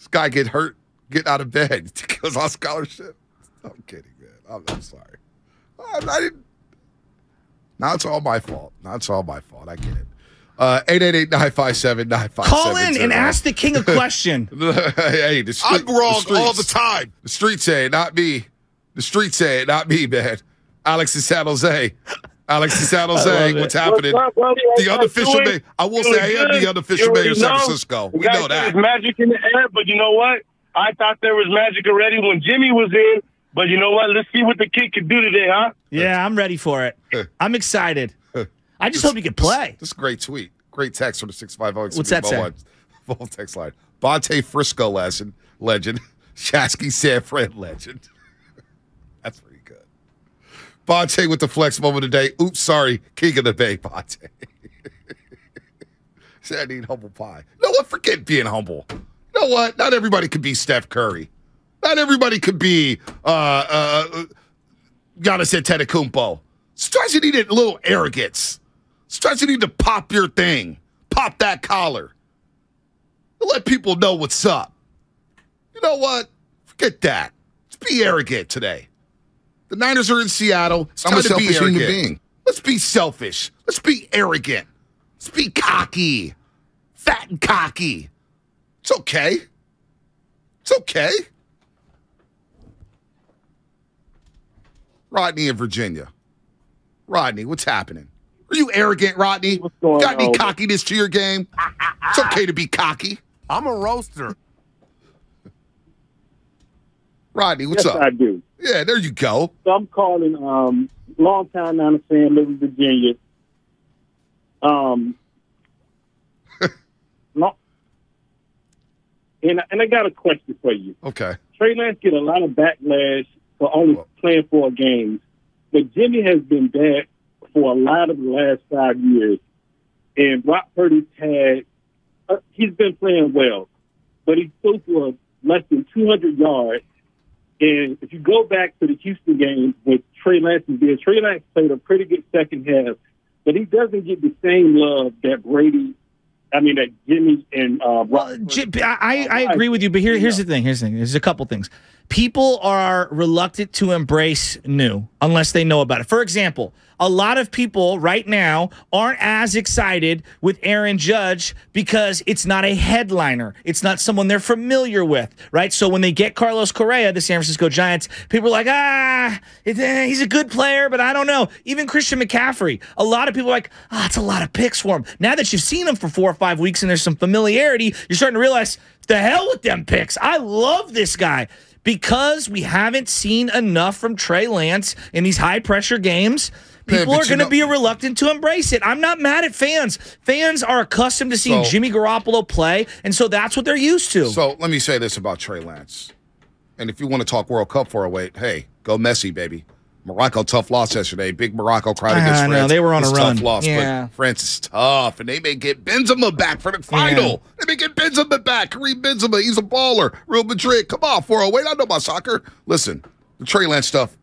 This guy get hurt, get out of bed, goes on scholarship. I'm kidding, man. I'm sorry. I didn't. Now it's all my fault. I get it. 888-957-9570. Call in and ask the king a question. Hey, I'm wrong all the time. The streets say it, not me. The streets say it, not me, man. Alex in San Jose. What's happening? The unofficial mayor. I will say I am the unofficial mayor of San Francisco. We know that. There's magic in the air, but you know what? I thought there was magic already when Jimmy was in. But you know what? Let's see what the kid can do today, huh? Yeah, I'm ready for it. I'm excited. I just hope he can play. This is a great tweet. Great text from the 650. What's that say? Full text line. Bonte Frisco legend. Shasky San Fran legend. That's pretty good. Bonte with the flex moment of the day. Oops, sorry. King of the Bay, Bonte. Say I need humble pie. You know what? Forget being humble. You know what? Not everybody could be Steph Curry. Not everybody could be Giannis Antetokounmpo. Sometimes you need a little arrogance. Sometimes you need to pop your thing. Pop that collar. Let people know what's up. You know what? Forget that. Let's be arrogant today. The Niners are in Seattle. It's time to be arrogant. Human being. Let's be selfish. Let's be arrogant. Let's be cocky. Fat and cocky. It's okay. It's okay. Rodney in Virginia. Rodney, what's happening? Are you arrogant, Rodney? Got any cockiness to your game? It's okay to be cocky. I'm a roaster. Rodney, what's up? I do. Yeah, there you go. So I'm calling long time Niner fan, live in Virginia. No, and I got a question for you. Okay. Trey Lance get a lot of backlash for only playing 4 games, but Jimmy has been bad for a lot of the last 5 years. And Brock Purdy's he's been playing well, but he's still for less than 200 yards. And if you go back to the Houston game with Trey Lance is there, Trey Lance played a pretty good second half, but he doesn't get the same love that that Jimmy and I agree with you, but here's the thing. There's a couple things. People are reluctant to embrace new unless they know about it. For example, a lot of people right now aren't as excited with Aaron Judge because it's not a headliner. It's not someone they're familiar with, right? So when they get Carlos Correa, the San Francisco Giants, people are like, he's a good player, but I don't know. Even Christian McCaffrey, a lot of people are like, it's a lot of picks for him. Now that you've seen him for 4 or 5 weeks and there's some familiarity, you're starting to realize, the hell with them picks. I love this guy. Because we haven't seen enough from Trey Lance in these high-pressure games, people are going to be reluctant to embrace it. I'm not mad at fans. Fans are accustomed to seeing Jimmy Garoppolo play, and so that's what they're used to. So let me say this about Trey Lance. And if you want to talk World Cup 408, hey, go Messi, baby. Morocco, tough loss yesterday. Big Morocco crowd against France. No, they were on a run. Tough loss, but France is tough, and they may get Benzema back for the final. Yeah. They may get Benzema back. Kareem Benzema, he's a baller. Real Madrid, come on, 408. I know my soccer. Listen, the Trey Lance stuff,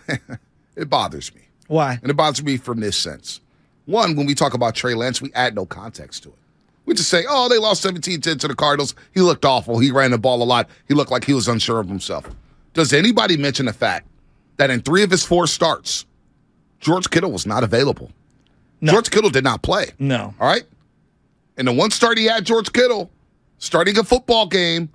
it bothers me. Why? And it bothers me from this sense. One, when we talk about Trey Lance, we add no context to it. We just say, they lost 17-10 to the Cardinals. He looked awful. He ran the ball a lot. He looked like he was unsure of himself. Does anybody mention the fact that in 3 of his 4 starts, George Kittle was not available? No. George Kittle did not play. No. All right? And the one start he had, George Kittle, starting a football game,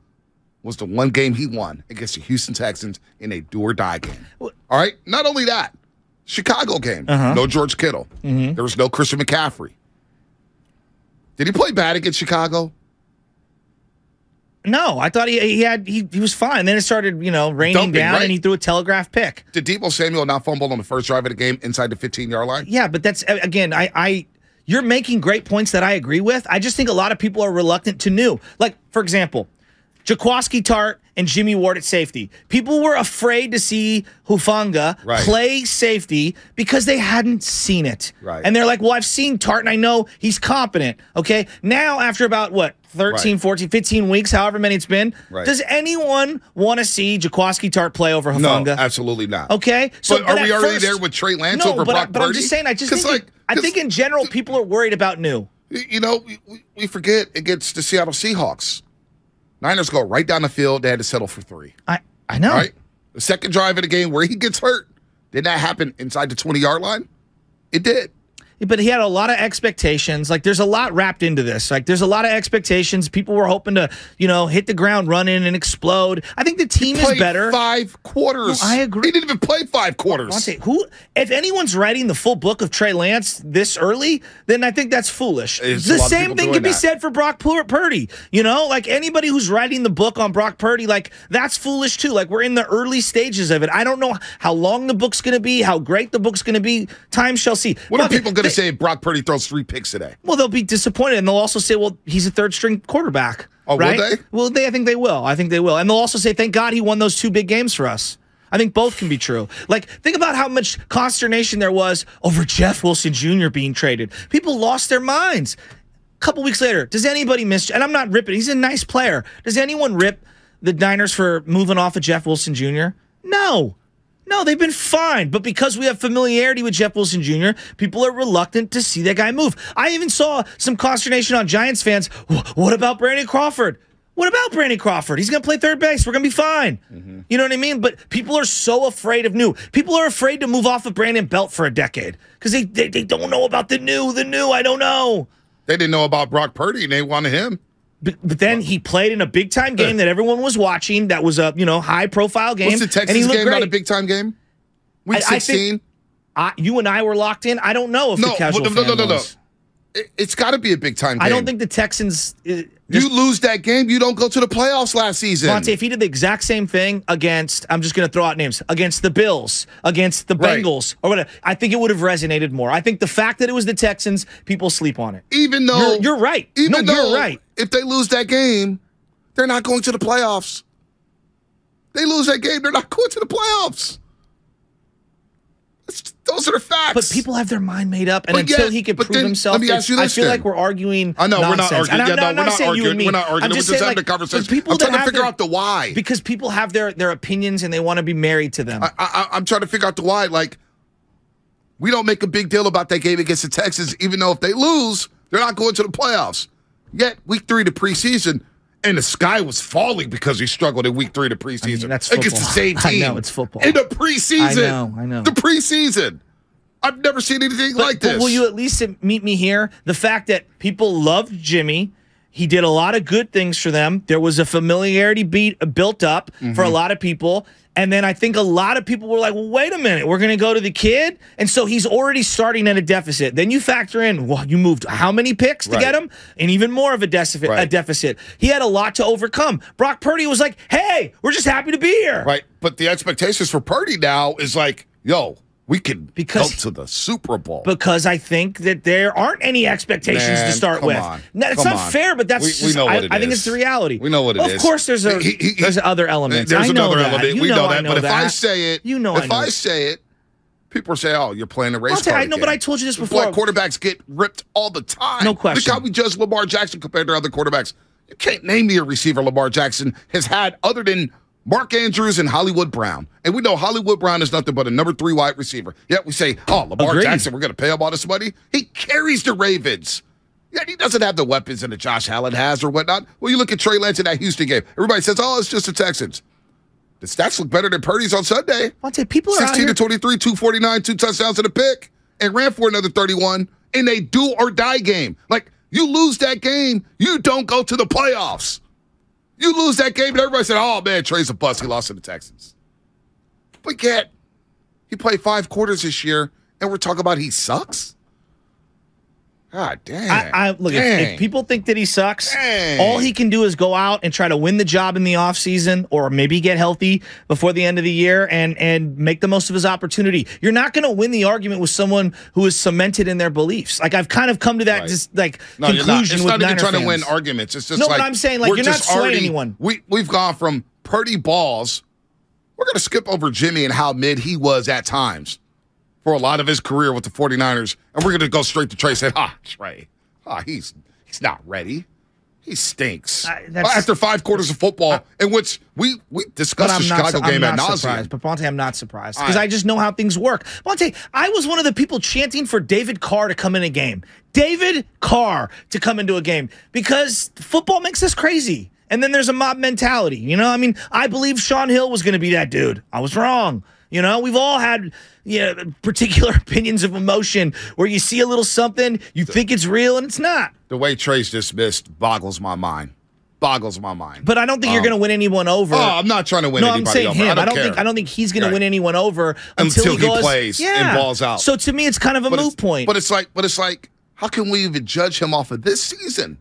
was the one game he won against the Houston Texans in a do-or-die game. All right? Not only that, Chicago game, no George Kittle. Mm-hmm. There was no Christian McCaffrey. Did he play bad against Chicago? No, I thought he was fine. Then it started, raining down, right? And he threw a telegraph pick. Did Deebo Samuel not fumble on the first drive of the game inside the 15-yard line? Yeah, but that's, again, you're making great points that I agree with. I just think a lot of people are reluctant to new. Like, for example, Jaquiski Tart and Jimmy Ward at safety. People were afraid to see Hufanga play safety because they hadn't seen it. Right. And they're like, well, I've seen Tart and I know he's competent. Okay. Now, after about 13, 14, 15 weeks, however many it's been, does anyone want to see Jaquiski Tart play over Hufanga? No, absolutely not. Okay. So, but are we already there with Trey Lance over Brock Purdy? But I'm just saying, I think in general, people are worried about new. We forget against the Seattle Seahawks. Niners go right down the field. They had to settle for 3. I know. Right? The second drive of the game where he gets hurt, did that happen inside the 20-yard line? It did. But he had a lot of expectations. Like, there's a lot wrapped into this. Like, there's a lot of expectations. People were hoping to, hit the ground running and explode. I think the team is better. 5 quarters. No, I agree. He didn't even play 5 quarters. If anyone's writing the full book of Trey Lance this early, then I think that's foolish. The same thing can be said for Brock Purdy. Like, anybody who's writing the book on Brock Purdy, like, that's foolish too. Like, we're in the early stages of it. I don't know how long the book's going to be, how great the book's going to be. Time shall see. What are people going to say if Brock Purdy throws 3 picks today? Well, they'll be disappointed, and they'll also say, well, he's a third-string quarterback. Oh, right? will they? Well, I think they will. And they'll also say, thank God he won those 2 big games for us. I think both can be true. Like, think about how much consternation there was over Jeff Wilson Jr. being traded. People lost their minds. A couple weeks later, does anybody miss, and I'm not ripping, he's a nice player. Does anyone rip the Niners for moving off of Jeff Wilson Jr.? No, they've been fine. But because we have familiarity with Jeff Wilson Jr., people are reluctant to see that guy move. I even saw some consternation on Giants fans. What about Brandon Crawford? What about Brandon Crawford? He's going to play third base. We're going to be fine. Mm-hmm. You know what I mean? But people are so afraid of new. People are afraid to move off of Brandon Belt for a decade because they don't know about the new. I don't know. They didn't know about Brock Purdy, and they wanted him. But then he played in a big-time game that everyone was watching. That was a high-profile game. Was the Texans game not a big-time game? Week 16? You and I were locked in. I don't know if the casual fan was. It's got to be a big-time game. I don't think the Texans... You lose that game, you don't go to the playoffs last season. Monte, if he did the exact same thing against, I'm just going to throw out names, against the Bills, against the Bengals, or whatever, I think it would have resonated more. I think the fact that it was the Texans, people sleep on it. Even though... You're right. You're right. If they lose that game, they're not going to the playoffs. They lose that game, they're not going to the playoffs. Those are the facts. But people have their mind made up, and until he can prove himself, let me ask you this, I feel like we're arguing. I know nonsense. we're not arguing. I'm not saying you and me. We're not arguing. I'm We're just having a conversation. I'm trying to figure out the why. Because people have their opinions and they want to be married to them. I'm trying to figure out the why. Like, we don't make a big deal about that game against the Texans, even though if they lose, they're not going to the playoffs. Yet, week 3 of the preseason, and the sky was falling because he struggled in week 3 of the preseason. That's against the same team. I know, it's football. In the preseason. I know. The preseason. I've never seen anything like this. But will you at least meet me here? The fact that people loved Jimmy, he did a lot of good things for them. There was a familiarity built up for a lot of people. And then I think a lot of people were like, well, wait a minute, we're going to go to the kid? And so he's already starting at a deficit. Then you factor in, well, you moved how many picks to get him? And even more of a deficit. He had a lot to overcome. Brock Purdy was like, hey, we're just happy to be here. Right. But the expectations for Purdy now is like, yo, we could go to the Super Bowl. Because I think that there aren't any expectations to start with. It's not fair, but that's we know what it is. I think it's the reality. We know what it is. Of course, there's other elements. There's another that. element. We know that. But if I say it, I say it, people say, "Oh, you're playing a race." I know, but I told you this before. Black quarterbacks get ripped all the time. No question. Look how we judge Lamar Jackson compared to other quarterbacks. You can't name me a receiver Lamar Jackson has had other than Mark Andrews and Hollywood Brown. And we know Hollywood Brown is nothing but a number 3 wide receiver. Yet we say, oh, Lamar Jackson, we're going to pay him all this money. He carries the Ravens. Yet he doesn't have the weapons that Josh Allen has or whatnot. Well, you look at Trey Lance in that Houston game. Everybody says, oh, it's just the Texans. The stats look better than Purdy's on Sunday. I'll tell you, people are 16 to 23, 249, 2 touchdowns and a pick, and ran for another 31 in a do-or-die game. Like, you lose that game, you don't go to the playoffs. You lose that game, and everybody said, oh, man, Trey's a bust. He lost to the Texans. But yet, he played 5 quarters this year, and we're talking about he sucks? God damn. Look, if people think that he sucks, all he can do is go out and try to win the job in the offseason or maybe get healthy before the end of the year and make the most of his opportunity. You're not going to win the argument with someone who is cemented in their beliefs. Like, I've kind of come to that conclusion it's with not Niner even trying fans. to win arguments. It's just but I'm saying, like, you're not swaying anyone. We've gone from Purdy balls. We're going to skip over Jimmy and how mid he was at times for a lot of his career with the 49ers, and we're going to go straight to Trey and say, Trey, he's not ready. He stinks. After 5 quarters of football, in which we discussed the Chicago game ad nauseum. But Bonte, I'm not surprised because I just know how things work. Bonte, I was one of the people chanting for David Carr to come in a game. David Carr to come into a game because football makes us crazy. And then there's a mob mentality. You know, I mean, I believe Sean Hill was going to be that dude. I was wrong. You know, we've all had particular opinions of emotion where you see a little something, you think it's real, and it's not. The way Trey's dismissed boggles my mind. Boggles my mind. But I don't think you're going to win anyone over. Oh, I'm not trying to win anybody I'm saying over. him. I don't think he's going to win anyone over until he plays and balls out. So to me, it's kind of a moot point. But it's like, how can we even judge him off of this season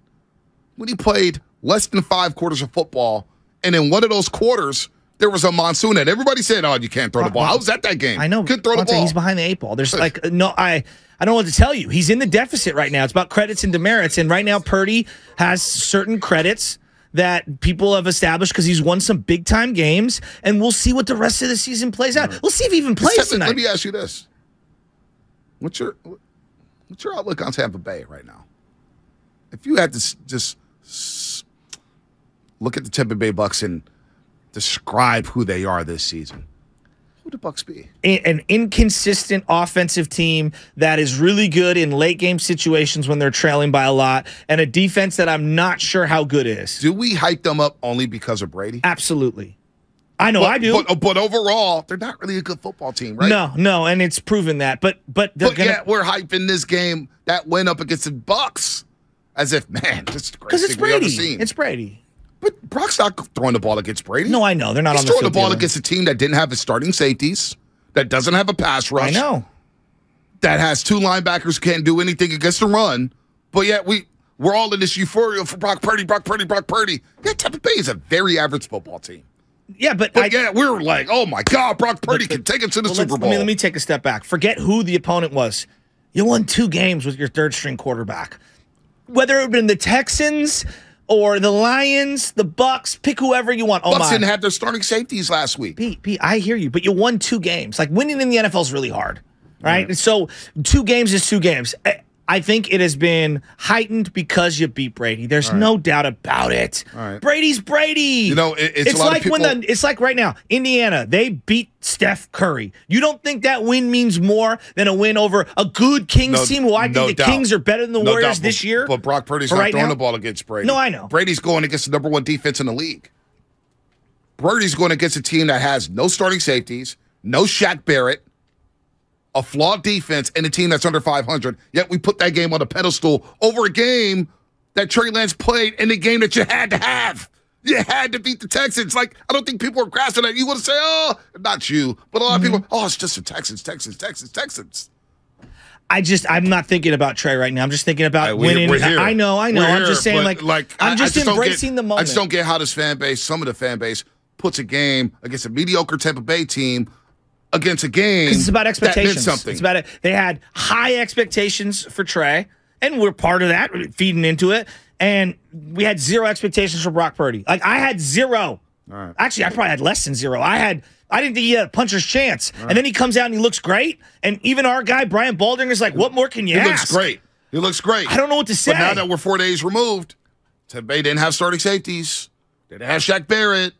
when he played less than 5 quarters of football, and in one of those quarters there was a monsoon and everybody said, "Oh, you can't throw the ball." I was at that game. I know. Can't throw the ball. He's behind the 8 ball. There's I don't know what to tell you. He's in the deficit right now. It's about credits and demerits, and right now Purdy has certain credits that people have established because he's won some big time games, and we'll see what the rest of the season plays out. We'll see if he even plays tonight. Let me ask you this: What's your outlook on Tampa Bay right now? If you had to just look at the Tampa Bay Bucks and describe who they are this season, who would the Bucks be? An inconsistent offensive team that is really good in late game situations when they're trailing by a lot, and a defense that I'm not sure how good is. Do we hype them up only because of Brady? Absolutely. I know I do. But overall, they're not really a good football team, right? No, and it's proven that. But yet we're hyping this game, that win up against the Bucks, as if, man, this is the greatest thing we've ever seen. It's Brady. But Brock's not throwing the ball against Brady. No, I know. They're not He's on the field throwing the ball together. against a team that didn't have its starting safeties, that doesn't have a pass rush. I know. That has 2 linebackers who can't do anything against the run. But yet we're all in this euphoria for Brock Purdy. Yeah, Tampa Bay is a very average football team. Yeah, but we're like, oh my God, Brock Purdy can take him to the Super Bowl. Let me take a step back. Forget who the opponent was. You won 2 games with your third-string quarterback. Whether it had been the Texans or the Lions, the Bucks, pick whoever you want. Bucks didn't have their starting safeties last week. Pete, I hear you, but you won 2 games. Like, winning in the NFL is really hard, right? So 2 games is 2 games. I think it has been heightened because you beat Brady. There's no doubt about it. Brady's Brady. You know, it's like it's like right now, Indiana, they beat Steph Curry. You don't think that win means more than a win over a good Kings team? Who I think the Kings are better than the Warriors this year? But Brock Purdy's not throwing the ball against Brady. No, I know. Brady's going against the number 1 defense in the league. Brady's going against a team that has no starting safeties, no Shaq Barrett, a flawed defense, and a team that's under 500. Yet we put that game on a pedestal over a game that Trey Lance played in the game that you had to have. You had to beat the Texans. Like, I don't think people are grasping that. You want to say, oh, not you, but a lot of people, oh, it's just the Texans. I'm not thinking about Trey right now. I'm just thinking about winning. We're here. I know. I'm just saying, I'm just embracing the moment. I just don't get how this fan base, some of the fan base, puts a game against a mediocre Tampa Bay team against a game. Because it's about expectations. That meant something. It's about it. They had high expectations for Trey, and we're part of that, feeding into it. And we had 0 expectations for Brock Purdy. Like, I had 0. All right. Actually, I probably had less than 0. I didn't think he had a puncher's chance. And then he comes out and he looks great. And even our guy, Brian Balding, is like, what more can you ask? He looks great. I don't know what to say. But now that we're 4 days removed, Tampa Bay didn't have starting safeties. They didn't have Shaq Barrett.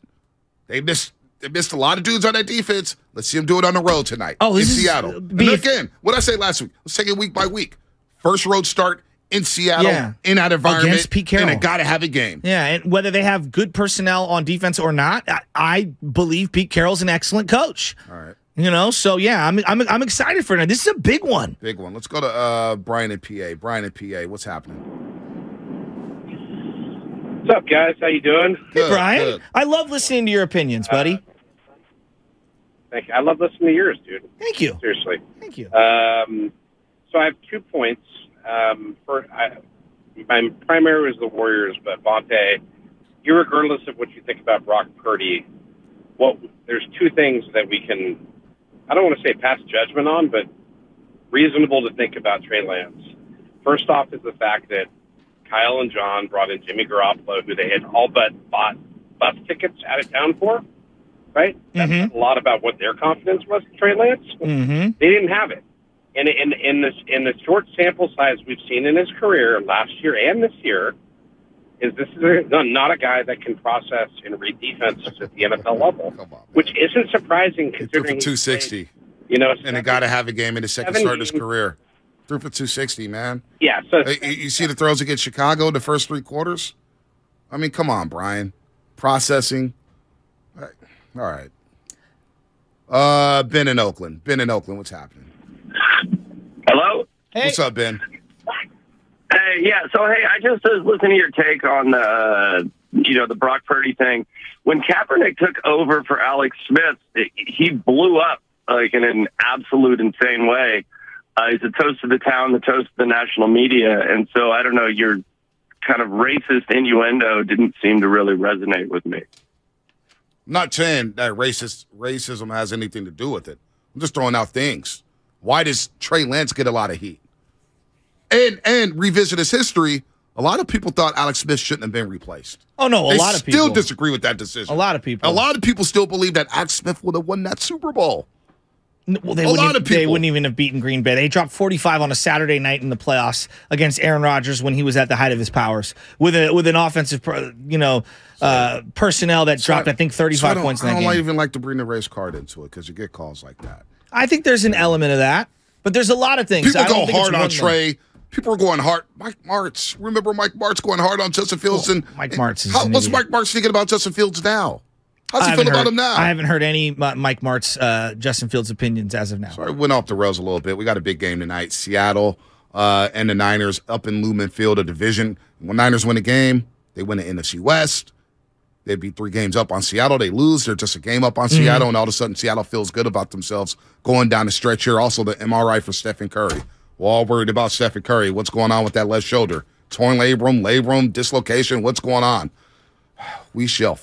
They missed a lot of dudes on that defense. Let's see them do it on the road tonight in Seattle. And again, what I say last week, let's take it week by week. First road start in Seattle, in that environment, against Pete Carroll. and it got to have a game. Yeah, and whether they have good personnel on defense or not, I believe Pete Carroll's an excellent coach. All right. You know, so yeah, I'm excited for it. This is a big one. Big one. Let's go to Brian in PA. Brian in PA, what's happening? What's up, guys? How you doing? Hey, Brian. Good. I love listening to your opinions, buddy. Thank you. I love listening to yours, dude. Thank you. Seriously. Thank you. So I have 2 points. My primary was the Warriors, but Vontae, irregardless of what you think about Brock Purdy, there's 2 things that we can, I don't want to say pass judgment on, but reasonable to think about Trey Lance. First off is the fact that Kyle and John brought in Jimmy Garoppolo, who they had all but bought bus tickets out of town for, right? That's a lot about what their confidence was in Trey Lance. Mm-hmm. They didn't have it. And in the short sample size we've seen in his career last year and this year, this is not a guy that can process and read defenses at the NFL level, which isn't surprising considering he threw for 260. And he got to have a game in his second start of his career. Threw for 260, man. Yeah. So you see the throws against Chicago in the first 3 quarters? I mean, come on, Brian. processing. All right. Ben in Oakland. What's happening? Hello? Hey. What's up, Ben? Hey, yeah. So, hey, I just was listening to your take on the Brock Purdy thing. When Kaepernick took over for Alex Smith, he blew up like in an absolute insane way. He's a toast to the town, the toast to the national media, and so I don't know. Your kind of racist innuendo didn't seem to really resonate with me. I'm not saying that racism has anything to do with it. I'm just throwing out things. Why does Trey Lance get a lot of heat? And revisit his history, a lot of people thought Alex Smith shouldn't have been replaced. Oh, no, a lot of people still disagree with that decision. A lot of people. A lot of people still believe that Alex Smith would have won that Super Bowl. Well, they wouldn't even have beaten Green Bay. They dropped 45 on a Saturday night in the playoffs against Aaron Rodgers when he was at the height of his powers with an offensive, personnel that dropped, I think, 35 points in that game. I don't even like to bring the race card into it because you get calls like that. I think there's an element of that, but there's a lot of things. People go hard on Trey. People are going hard. Mike Martz. Remember Mike Martz going hard on Justin Fields? Mike Martz. What's Mike Martz thinking about Justin Fields now? How's he feel about him now? I haven't heard any Mike Martz, Justin Fields opinions as of now. Sorry, went off the rails a little bit. We got a big game tonight. Seattle and the Niners up in Lumen Field, a division. When Niners win a game, they win the NFC West. They'd be 3 games up on Seattle. They lose. They're just a game up on Seattle, and all of a sudden Seattle feels good about themselves going down the stretch here. Also, the MRI for Stephen Curry. We're all worried about Stephen Curry. What's going on with that left shoulder? Torn labrum, dislocation. What's going on? We shall